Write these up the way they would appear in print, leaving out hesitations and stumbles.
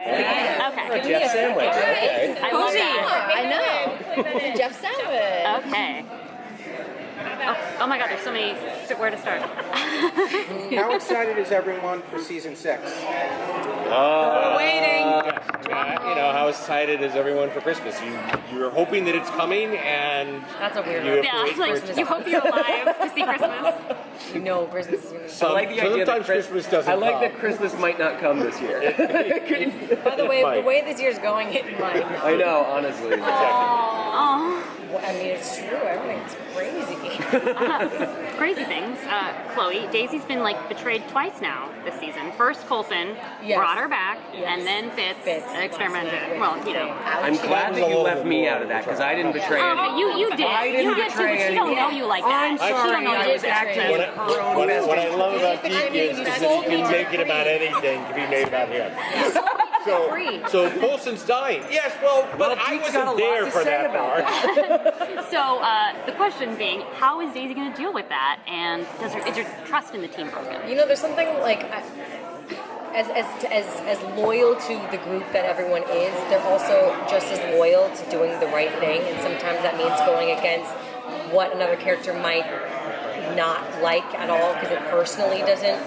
Okay. A Jeff sandwich. Okay. I love that. I know. It's a Jeff sandwich. Okay. Oh my God, there's so many. So where to start? How excited is everyone for season 6? We're waiting. You know, how excited is everyone for Christmas? You're hoping that it's coming, and That's a weird you one. have to Yeah, wait it's for like it. you hope you're alive to see Christmas. You know Christmas is going to I like the idea that Sometimes Christmas doesn't I like come. that Christmas might not come this year. By the might. way this year's going, it might. I know, honestly. Oh, Well, I mean, it's true. Everything's crazy. crazy things. Chloe, Daisy's been like betrayed twice now this season. First Coulson Yes. brought her back, Yes. and then Fitz Fitz. experimented. Well, you know. I'm glad that you left me out of that because I didn't betray anyone. You did. I didn't You did too, betray but she don't anyone. know you like that. I'm She sorry, don't know I you was did acting betray. What I love about Deke is that he can make it about anything to be made about him. So Coulson's dying. Yes, well, but I Deke's got a wasn't lot there to for say that about part. So the question being, how is Daisy going to deal with that? And is her trust in the team broken? You know, there's something like as loyal to the group that everyone is, they're also just as loyal to doing the right thing, and sometimes that means going against what another character might not like at all because it personally doesn't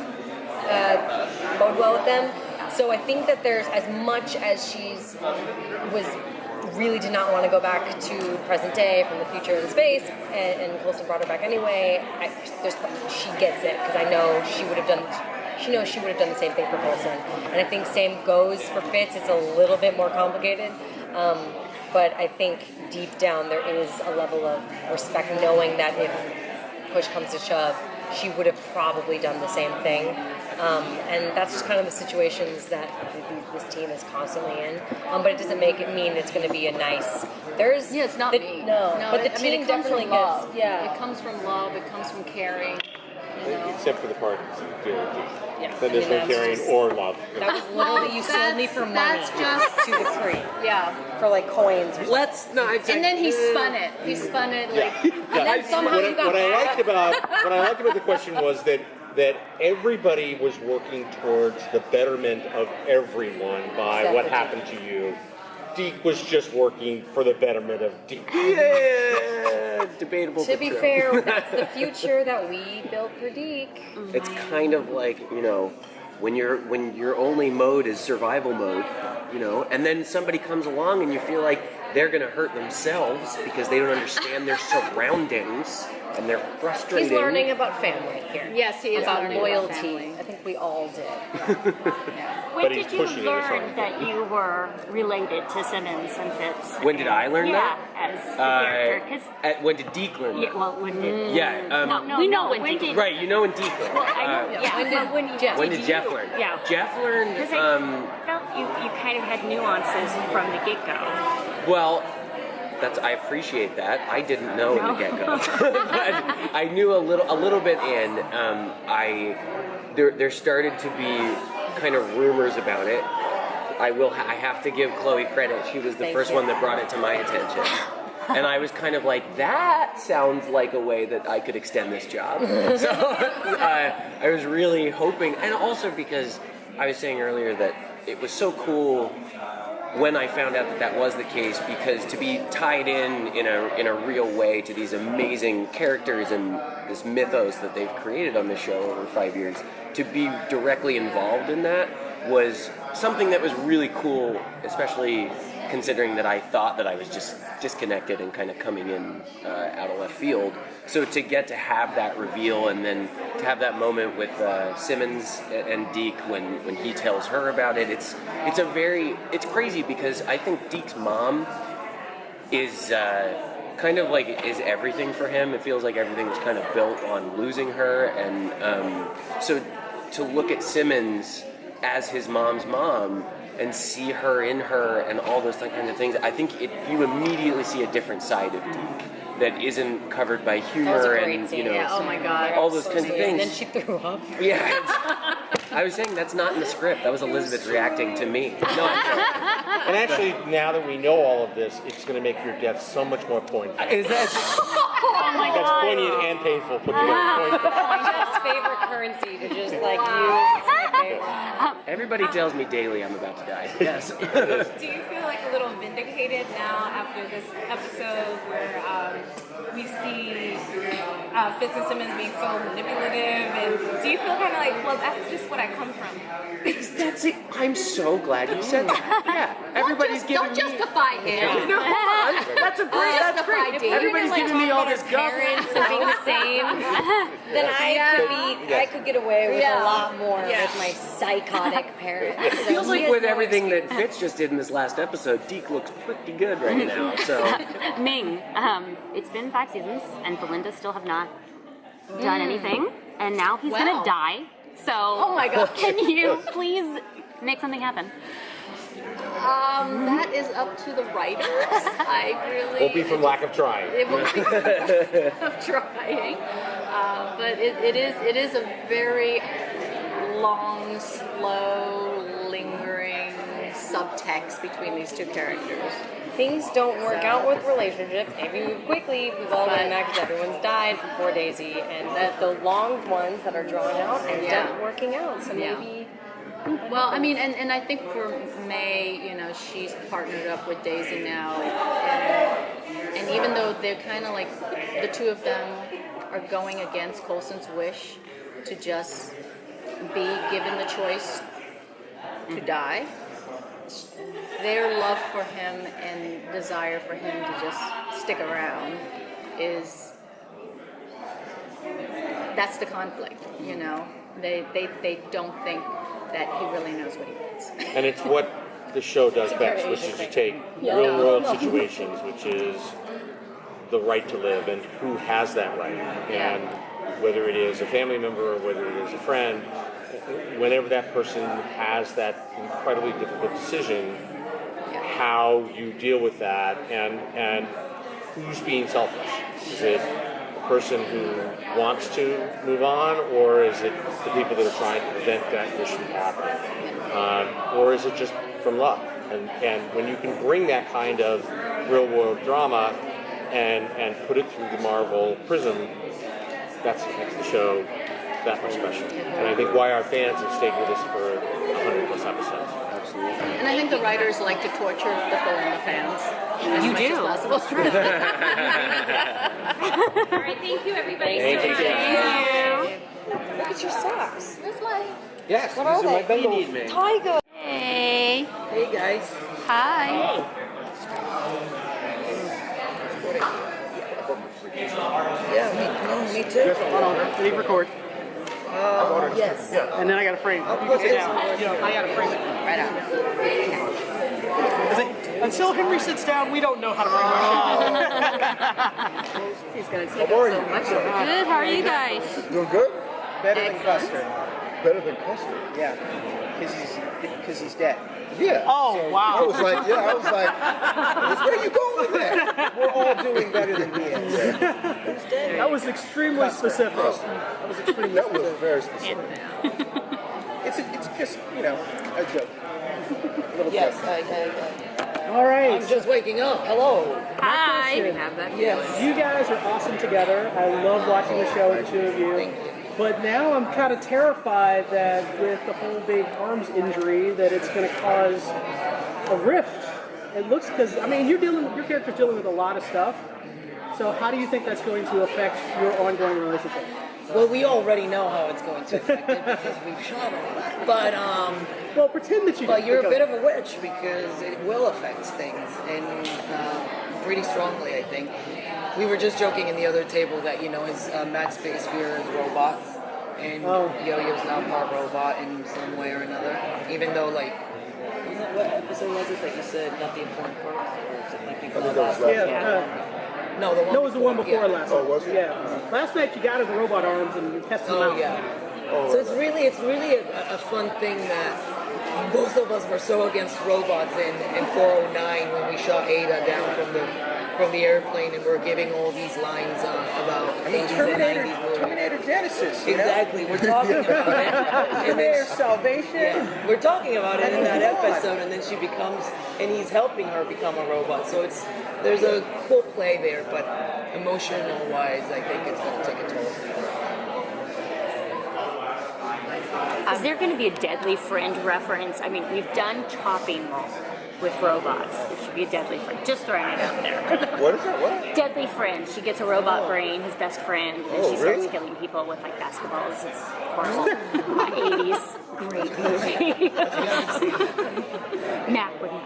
bode well with them. So I think that there's, as much as really did not want to go back to present day from the future in space, and Coulson brought her back anyway. She gets it because I know she would have done. She knows she would have done the same thing for Coulson, and I think same goes for Fitz. It's a little bit more complicated, but I think deep down there is a level of respect, knowing that if push comes to shove, she would have probably done the same thing. And that's just kind of the situations that this team is constantly in. But it doesn't make it mean it's going to be a nice. There's it's not me. No, but the I mean, team it comes definitely from love. gets. Yeah, It comes from love. It comes from caring. You know? Except for the part yeah. that there's no caring or love. That was literally you sold me for money. That's just to the tree yeah. for like coins. Let's not. And then he spun it. He spun it like. Yeah. then somehow you got what I liked about the question was that everybody was working towards the betterment of everyone by what happened to you. Deke was just working for the betterment of Deke. Yeah, debatable. To but be true. fair, that's the future that we built for Deke. It's kind of like, you know, when your only mode is survival mode, you know, and then somebody comes along and you feel like they're gonna hurt themselves because they don't understand their surroundings and they're frustrated. He's learning about family here. Yes, he is About learning about loyalty. family. I think we all did. When But he's did you pushing it as hard learn as that you were related to Simmons and Fitz? When did I learn that? Yeah, as the character. 'Cause- When did Deke learn yeah, that? well, when did? Yeah, No, we know when Deke. right, you know when Deke learned. Well, I know. Yeah. When did Jeff learn? Yeah. Jeff learned. Because I felt you kind of had nuances from the get-go. Well, I appreciate that. I didn't know in the get-go, but I knew a little bit in. There started to be kind of rumors about it. I have to give Chloe credit. She was the first one that brought it to my attention. And I was kind of like, that sounds like a way that I could extend this job. So I was really hoping, and also because I was saying earlier that it was so cool when I found out that was the case, because to be tied in a real way to these amazing characters and this mythos that they've created on the show over 5 years, to be directly involved in that was something that was really cool, especially considering that I thought that I was just disconnected and kind of coming in out of left field. So to get to have that reveal and then to have that moment with Simmons and Deke when he tells her about it, it's crazy because I think Deke's mom is kind of like is everything for him. It feels like everything was kind of built on losing her, and so to look at Simmons as his mom's mom and see her in her and all those kinds of things, I think you immediately see a different side of Deke that isn't covered by humor. That was a great and scene. you know, Yeah, oh my god, all those kinds of things. And then she threw up. Yeah, I was saying that's not in the script. That was Elizabeth reacting to me. No, And actually, now that we know all of this, it's going to make your death so much more poignant. is that? Oh my That's God. poignant and painful put together. My Jeff's favorite currency to just like use. It's my favorite. Everybody tells me daily I'm about to die. Yes. Do you feel like a little vindicated now after this episode where we see Fitz and Simmons being so manipulative? And do you feel kind of like, well, that's just what I come from? That's it. I'm so glad you said that. Yeah. Everybody's giving Don't justify him. No, that's a great. That's Justify great. David. Everybody's giving me all this guff. Parents and being the same, then I could get away with a lot more with my psychotic parents. It feels like with everything that Fitz just did in this last episode, Deke looks pretty good right now. So Ming, it's been 5 seasons, and Belinda still have not done anything, and now he's gonna die. So, Oh my God. Can you please make something happen? That is up to the writers. I really Won't be from lack of trying. It won't be of trying, but it is a very long, slow, lingering subtext between these two characters. Things don't work out with relationships. Maybe quickly, we've all learned that because everyone's died before Daisy, and that the long ones that are drawn out end up working out. So maybe. Well, I mean, and I think for May, you know, she's partnered up with Daisy now, and even though they're kind of like the two of them are going against Coulson's wish to just be given the choice to die, their love for him and desire for him to just stick around that's the conflict, you know. They don't think that he really knows what he wants. And it's what the show does best, which is you take real world situations, which is the right to live and who has that right. And whether it is a family member or whether it is a friend, whenever that person has that incredibly difficult decision, how you deal with that and who's being selfish. Is it the person who wants to move on, or is it the people that are trying to prevent that mission from happening? Or is it just from love? And when you can bring that kind of real world drama and put it through the Marvel prism, that's what makes the show that much special. And I think why our fans have stayed with us for 100 plus episodes. absolutely. And I think the writers like to torture the fans as You much do. as possible. It's true. All right, thank you, everybody. Thank you. Look at your socks. Where's my Yes, What are these are my they? What do you Bengals. need, man? Tiger. Hey. Hey guys. Hi. Yeah, me too. Hold on, leave record. Yes. And then I got to frame it. I'll You put sit this down. on. I got to frame it. right on? Until Henry sits down, we don't know how to frame our show. He's gonna take up so much of it. Good. How are you guys? Doing good? Better than custard. Better than custard. Yeah. Because he's dead. Yeah. Oh, I wow. was like, where are you going with that? We're all doing better than he is. That was extremely specific. That was extremely That was specific. very specific. It's just, a joke. A little Yes, joke. All right. I'm just waking up. Hello. Hi. Yes. You guys are awesome together. I love watching the show, the two of you. But now I'm kind of terrified that with the whole big arms injury, that it's going to cause a rift. It looks your character's dealing with a lot of stuff. So how do you think that's going to affect your ongoing relationship? Well, we already know how it's going to affect it because we've shot it. But well, pretend that you. but you're a bit of a witch because it will affect things and pretty strongly, I think. We were just joking in the other table that his Matt's biggest fear is robots, and Yo-Yo's now part robot in some way or another. Even though what episode was it that you said not the important parts, or is it like the last? No, the one. No, it was the one before yeah. last. Oh, was it? Yeah. Last night you got his robot arms and you tested them out. Oh yeah. So it's really a fun thing that both of us were so against robots in 409 when we shot Ada down from the airplane and we're giving all these lines about 80s and 90s movies. Terminator Genesis, Exactly, we're talking about it. And Terminator then Salvation. we're talking about it in that episode, and then she becomes, and he's helping her become a robot. So there's a cool play there, but emotional-wise, I think it's going to take a toll. Is there going to be a Deadly Friend reference? I mean, we've done chopping roll with robots. There should be a Deadly Friend. Just throwing it out there. What is that? What? Deadly Friend. She gets a robot brain, his best friend, and Oh, she starts really? killing people with like basketballs. It's horrible. My 80s. Great movie. Mac would know.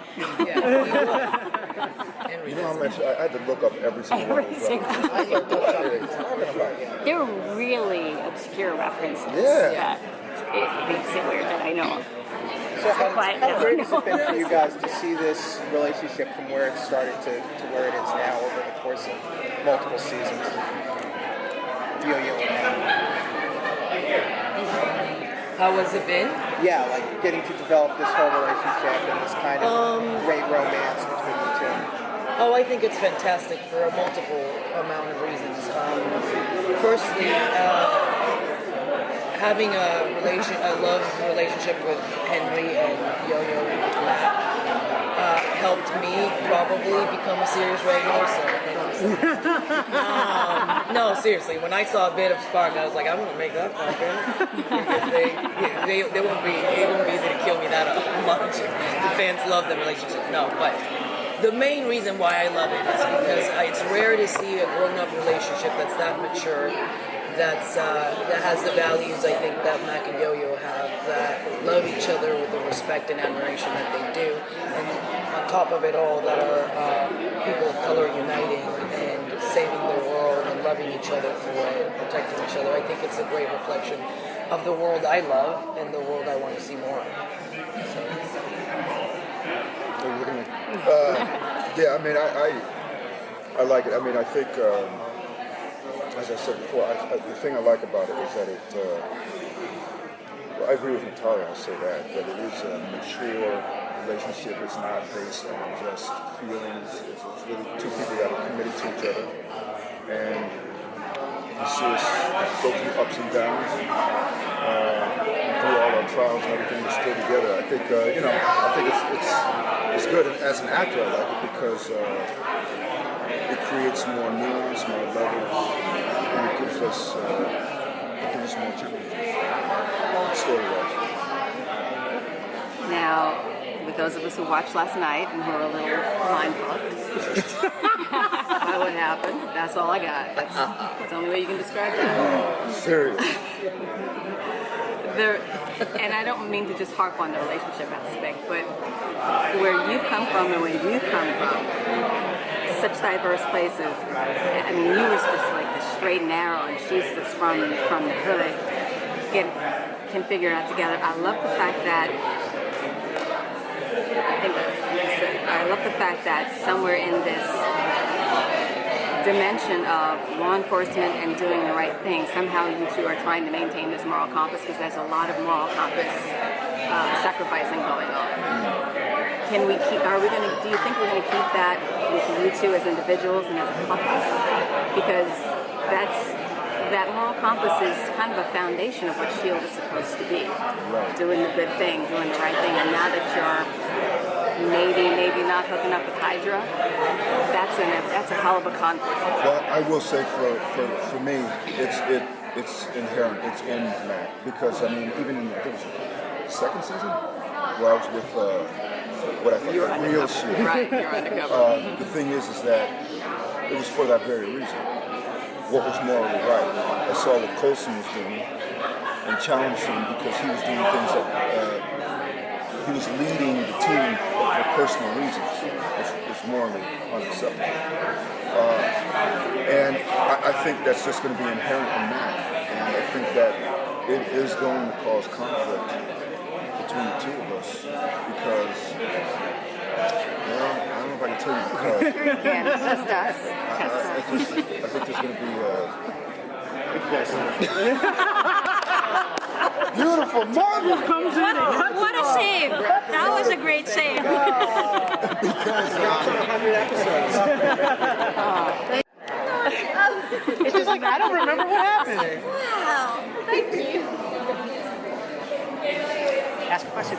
You know how much I had to look up every single one. Every single I was like, what are they talking about? They're really obscure references. Yeah. That it makes it weird that I know. So how great has it been for you guys to see this relationship from where it started to where it is now over the course of multiple seasons? Yo-Yo and now. How has it been? Yeah, like getting to develop this whole relationship and this kind of great romance between the two. Oh, I think it's fantastic for a multiple amount of reasons. Firstly, having a love relationship with Henry and Yo-Yo and Matt helped me probably become a serious regular. So, no, seriously, when I saw a bit of spark, I was like, I'm gonna make that happen. Because they won't be easy to kill me that much. The fans love the relationship. No, but the main reason why I love it is because it's rare to see a grown-up relationship that's that mature, that has the values I think that Mac and Yo-Yo have, that love each other with the respect and admiration that they do, and on top of it all, that are people of color uniting and saving the world and loving each other through it, and protecting each other. I think it's a great reflection of the world I love and the world I want to see more of. Yeah, I mean, I like it. I mean, I think, as I said before, the thing I like about it is that it, well, I agree with Natalia, I'll say that it is a mature relationship. It's not based on just feelings. It's really two people that are committed to each other. And you see us go through ups and downs, through all our trials and everything, we're still together. I think, I think it's good. And as an actor, I like it because it creates more nuance, more levels, and it gives us more challenges, story-wise. Now, with those of us who watched last night and who are a little mind-fucked by what happened, that's all I got. That's the only way you can describe that. Serious. And I don't mean to just harp on the relationship aspect, but where you've come from and where you've come from, such diverse places. I mean, you were just like the straight and narrow, and she's just from the hood. Can figure it out together. I love the fact that somewhere in this dimension of law enforcement and doing the right thing, somehow you two are trying to maintain this moral compass, because there's a lot of moral compass sacrificing going on. Do you think we're going to keep that with you two as individuals and as a couple? Because that moral compass is kind of a foundation of what S.H.I.E.L.D. is supposed to be. Right. Doing the good thing, doing the right thing, and now that you're maybe not hooking up with Hydra, that's a hell of a conflict. Well, I will say for me, it's inherent. It's in Mac, because I mean, even in the second season, where I was with what I think is real shit. Right, you're undercover. The thing is that it was for that very reason. What was morally right? I saw what Coulson was doing and challenged him because he was doing things that he was leading the team for personal reasons. It's morally unacceptable. And I think that's just going to be inherent in that. And I think that it is going to cause conflict between the two of us because, well, I don't know if I can tell you because. Again, it's just us. I think there's going to be beautiful mother comes in. What a save! That was a great save. Because it's on 100 episodes. It's just like, I don't remember what happened. Wow, thank you. Ask a question.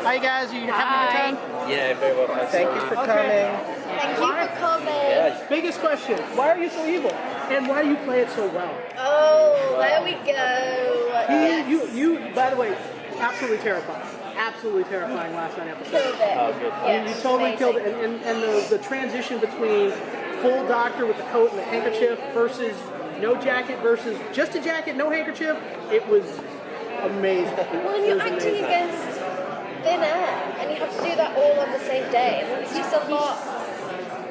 Hi guys, you having a good time? Yeah, very well. Thank you for coming. Thank you for coming. Yeah. Biggest question, why are you so evil? And why do you play it so well? Oh, there we go. He you, by the way, absolutely terrifying. Absolutely terrifying last night episode. Killed it. Oh, good. Yeah, You totally killed it. And the transition between full doctor with the coat and the handkerchief versus no jacket versus just a jacket, no handkerchief, it was amazing. Well, and you're acting against thin air, and you have to do that all on the same day. And it's just a lot.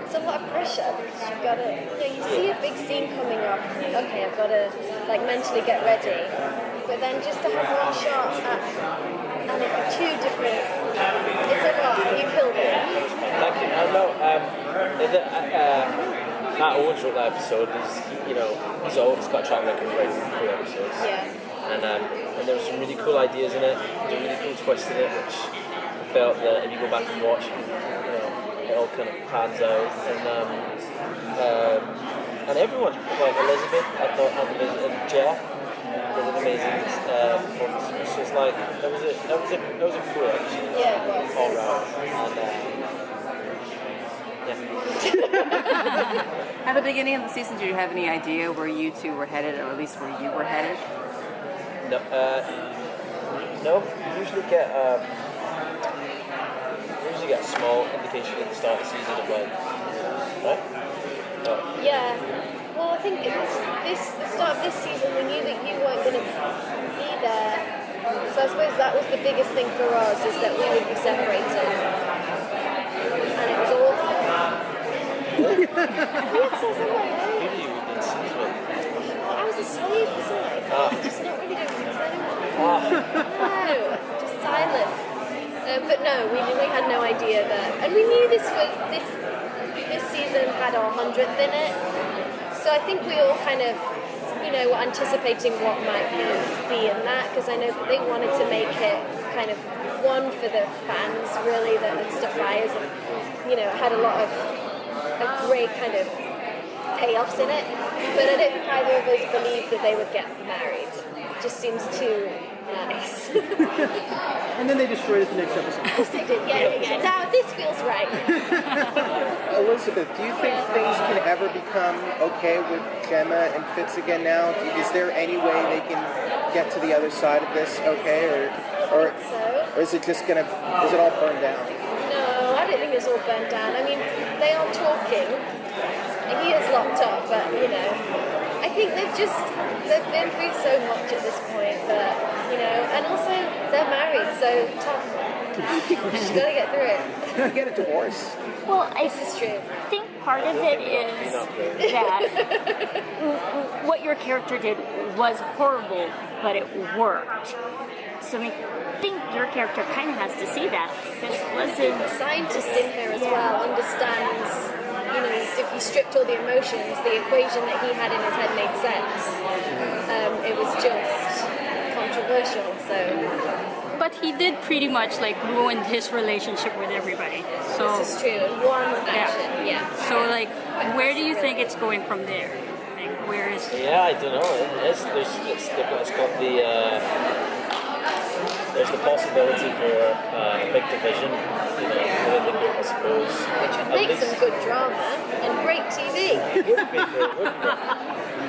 It's a lot of pressure. You've got to, you see a big scene coming up. Okay, I've got to like mentally get ready. But then just to have one shot at, and it be two different. It's a lot. You killed it. Thank you. Matt Owens wrote that episode. He's always got a track record of writing cool episodes. Yeah. And there were some really cool ideas in it. There's a really cool twist in it, which I felt that if you go back and watch, it all kind of pans out. And everyone, like Elizabeth, I thought, and Jeff, did an amazing performance. It was just like that was a cool episode. Yeah, it was. All round. At the beginning of the season, did you have any idea where you two were headed, or at least where you were headed? No, no. You usually get a small indication at the start of the season of like, right? Yeah. Well, I think the start of this season, we knew that you weren't going to be there. So I suppose that was the biggest thing for us, is that we would be separated. And it was awful. Yes, I was like, Who do you even see with? I was asleep, wasn't I? I'm just not really doing things anymore. No, just silent. But no, we had no idea that, and we knew this season had our 100th in it. So I think we all kind of, were anticipating what might be in that, because I know that they wanted to make it kind of one for the fans, really, that had stuck by us, and it had a lot of great kind of payoffs in it. But I don't think either of us believed that they would get married. It just seems too nice. And then they destroyed it the next episode. Of course they did, yeah. Now this feels right. Elizabeth, do you think things can ever become okay with Gemma and Fitz again now? Is there any way they can get to the other side of this okay? Or is it just is it all burned down? No, I don't think it's all burned down. I mean, they are talking. He is locked up, but I think they've been through so much at this point that, and also they're married, so tough. Just gotta get through it. Get a divorce. Well, This is true. I think part of it is that what your character did was horrible, but it worked. So I think your character kind of has to see that. This wasn't... The scientist in here as well understands, if you stripped all the emotions, the equation that he had in his head made sense. It was just controversial, so... But he did pretty much ruin his relationship with everybody. So this is true. In one action, yeah. So where do you think it's going from there? Where is? Yeah, I don't know. It's got the there's the possibility for a big division within the group, I suppose. Which would make some good drama and great TV. Wouldn't it?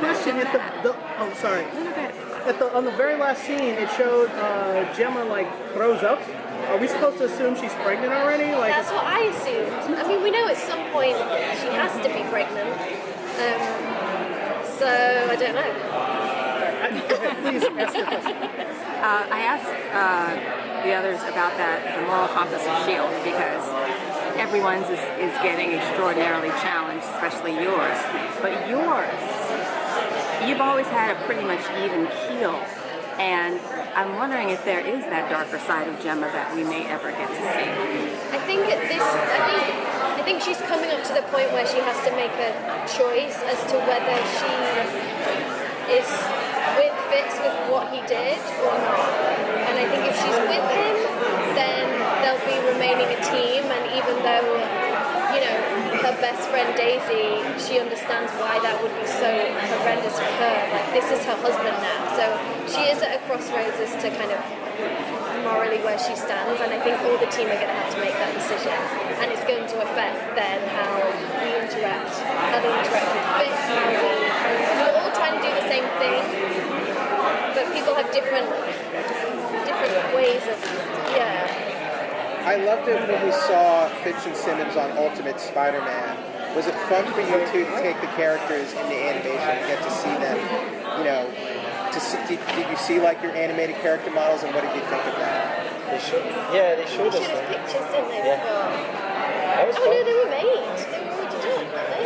Question on the very last scene, it showed Gemma throws up. Are we supposed to assume she's pregnant already? That's what I assumed. I mean, we know at some point she has to be pregnant. So I don't know. Please ask your question. I asked the others about the moral compass of S.H.I.E.L.D. because everyone's is getting extraordinarily challenged, especially yours. But yours, you've always had a pretty much even keel, and I'm wondering if there is that darker side of Gemma that we may ever get to see. I think she's coming up to the point where she has to make a choice as to whether she is with Fitz with what he did or not. And I think if she's with him, then they'll be remaining a team, and even though her best friend Daisy, she understands why that would be so horrendous for her. This is her husband now, so she is at a crossroads as to kind of morally where she stands, and I think all the team are going to have to make that decision, and it's going to affect then how they interact with Fitz. We're all trying to do the same thing, but people have different ways of, I loved it when we saw Fitz and Simmons on Ultimate Spider-Man. Was it fun for you two to take the characters into animation and get to see them, you know, did you see like your animated character models, and what did you think of that? They showed us There's them. pictures, didn't they? Yeah. That was Oh fun. no, they were made. They were already done, weren't they?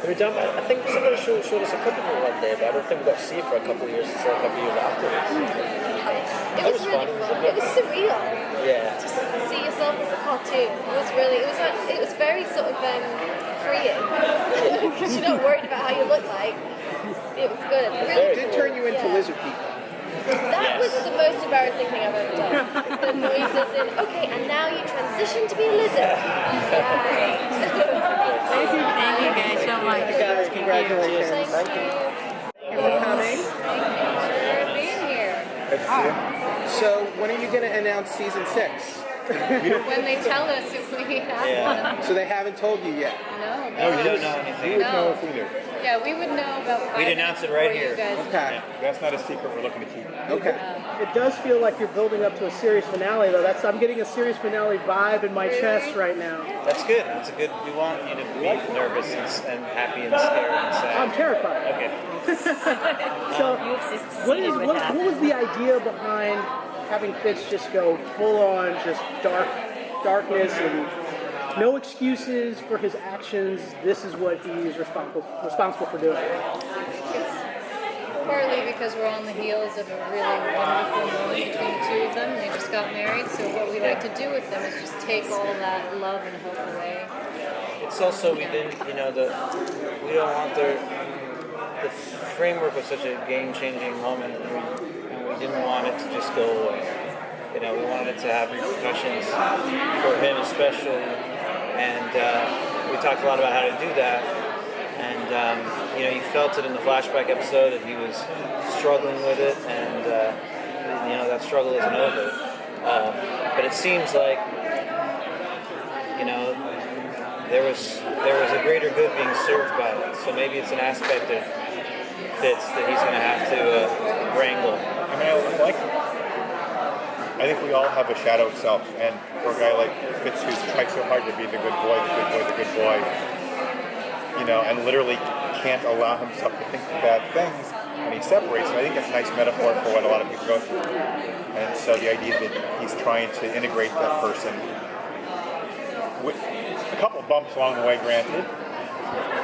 They were done. I think somebody showed us a couple of them one day, but I don't think we got to see it for a couple of years until a couple of years afterwards. It was really fun. It was surreal. Yeah. Just to see yourself as a cartoon. It was very sort of freeing. Because you're not worried about how you look like. It was good. It did turn you into lizard people. That was the most embarrassing thing I've ever done. The noises in, okay, and now you transition to be a lizard. Right. Thank you guys so much. Guys, congratulations. Thank you. For coming. For being here. So, when are you going to announce season 6? When they tell us if we have one. So they haven't told you yet? No. No, you don't know anything. We would know if we knew. Yeah, we would know about 5 We'd announce it right minutes before here. you guys. Okay. That's not a secret we're looking to keep. Okay. It does feel like you're building up to a series finale, though. I'm getting a series finale vibe in my chest right now. That's good. That's a good. We want you to be nervous and happy and scared and sad. I'm terrified. Okay. So, what was the idea behind having Fitz just go full on, just darkness and no excuses for his actions? This is what he's responsible for doing. Partly because we're on the heels of a really wonderful moment between the two of them. They just got married, so what we like to do with them is just take all that love and hope away. It's also we don't want the framework was such a game-changing moment, and we didn't want it to just go away. You know, we wanted it to have repercussions for him especially, and we talked a lot about how to do that. And you felt it in the flashback episode that he was struggling with it, and that struggle isn't over. But it seems like there was a greater good being served by it. So maybe it's an aspect of Fitz that he's going to have to wrangle. I mean, I think we all have a shadow self, and for a guy like Fitz who's tried so hard to be the good boy, and literally can't allow himself to think of bad things, and he separates. And I think that's a nice metaphor for what a lot of people go through. And so the idea that he's trying to integrate that person with a couple bumps along the way, granted,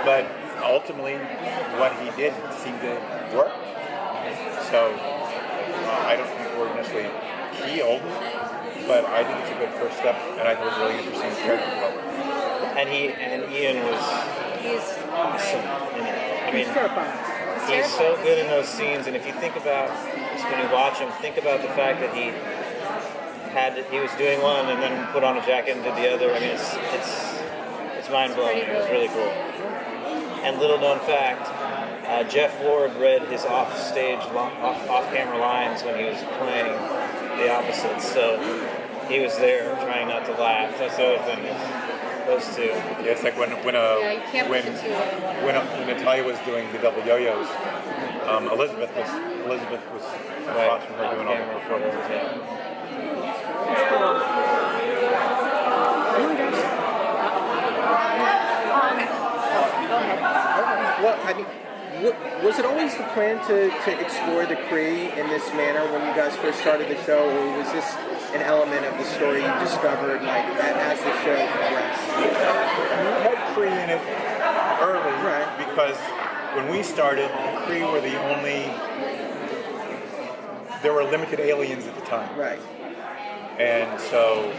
but ultimately what he did seemed to work. So I don't think we're necessarily healed, but I think it's a good first step, and I think it was really interesting character development. And Ian was awesome in it. I mean, He's terrifying. he's so good in those scenes, and if you think about, when you watch him, think about the fact that he was doing one and then put on a jacket and did the other. I mean, it's mind-blowing. It was really cool. And little known fact, Jeff Lord read his off-camera lines when he was playing the opposites, so he was there trying not to laugh. That's the other thing. Those two. Yeah, it's like when Natalia was doing the double yo-yos, Elizabeth was across from her doing all the performances. Well, I mean, was it always the plan to explore the Kree in this manner when you guys first started the show, or was this an element of the story you discovered as the show progressed? We had Kree in it early, right? Because when we started, Kree were there were limited aliens at the time, right? And so,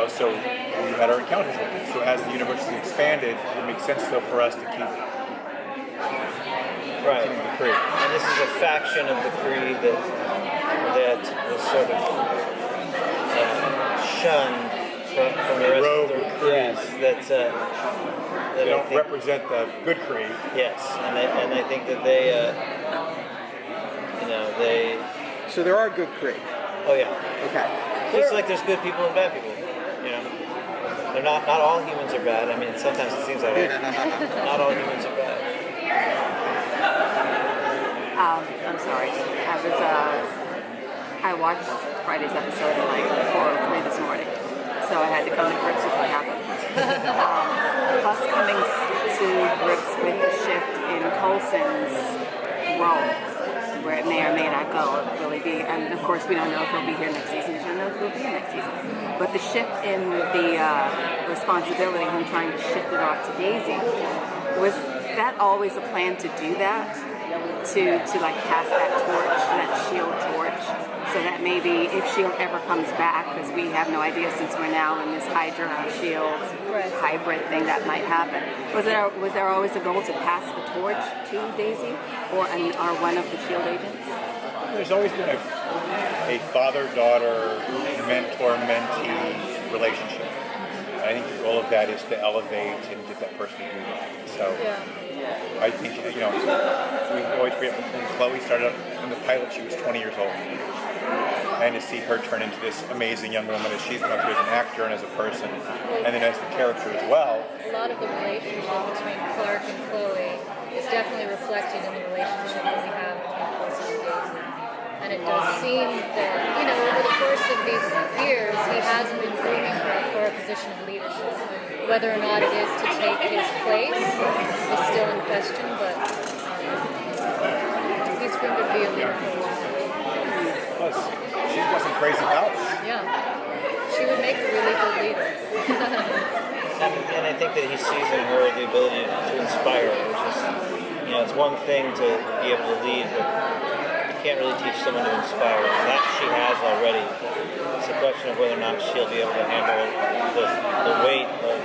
so we had our encounters with it. So as the universe expanded, it makes sense though for us to keep. Right. The Kree. And this is a faction of the Kree that was sort of shunned from the rest of the Kree. Yes, that don't represent the good Kree. Yes, and I think that they, they. So there are good Kree. Oh yeah. Okay. Just like there's good people and bad people. They're not all humans are bad. I mean, sometimes it seems that way. Not all humans are bad. I'm sorry. I watched Friday's episode at like 4:03 this morning, so I had to come to grips with what happened. Plus, coming to grips with the shift in Coulson's role, where it may or may not go, it really be, and of course we don't know if he'll be here next season. We don't know if he'll be here next season. But the shift in the responsibility, him trying to shift it off to Daisy, was that always a plan to do that? To like pass that torch, that S.H.I.E.L.D. torch, so that maybe if S.H.I.E.L.D. ever comes back, because we have no idea since we're now in this Hydra S.H.I.E.L.D. hybrid thing that might happen. Was there always a goal to pass the torch to Daisy or one of the S.H.I.E.L.D. agents? There's always been a father-daughter, mentor-mentee relationship. I think the goal of that is to elevate and get that person to do that. So I think, we always forget when Chloe started up in the pilot, she was 20 years old. And to see her turn into this amazing young woman as she's come through as an actor and as a person, and then as the character as well. A lot of the relationship between Clark and Chloe is definitely reflected in the relationship that we have between Coulson and Daisy. And it does seem that, over the course of these years, he has been grooming her for a position of leadership. Whether or not it is to take his place is still in question, but he's going to be a leader for a while. Plus, she's got some crazy powers. Yeah. She would make a really good leader. And I think that he sees in her the ability to inspire, which is, it's one thing to be able to lead, but you can't really teach someone to inspire. That she has already. It's a question of whether or not she'll be able to handle the weight of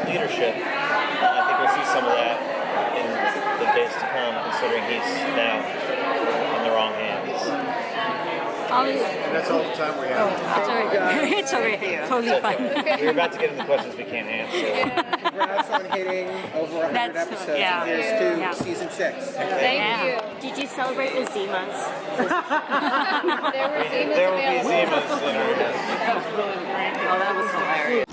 leadership. I think we'll see some of that in the days to come, considering he's now in the wrong hands. That's all the time we have. It's all right. It's all right. Totally fine. We're about to get into questions we can't answer. Congrats on hitting over 100 episodes. yeah. Here's to season 6. Thank you. Did you celebrate with Zimas? There were Zimas There will be available. Zimas in our Oh, that was hilarious.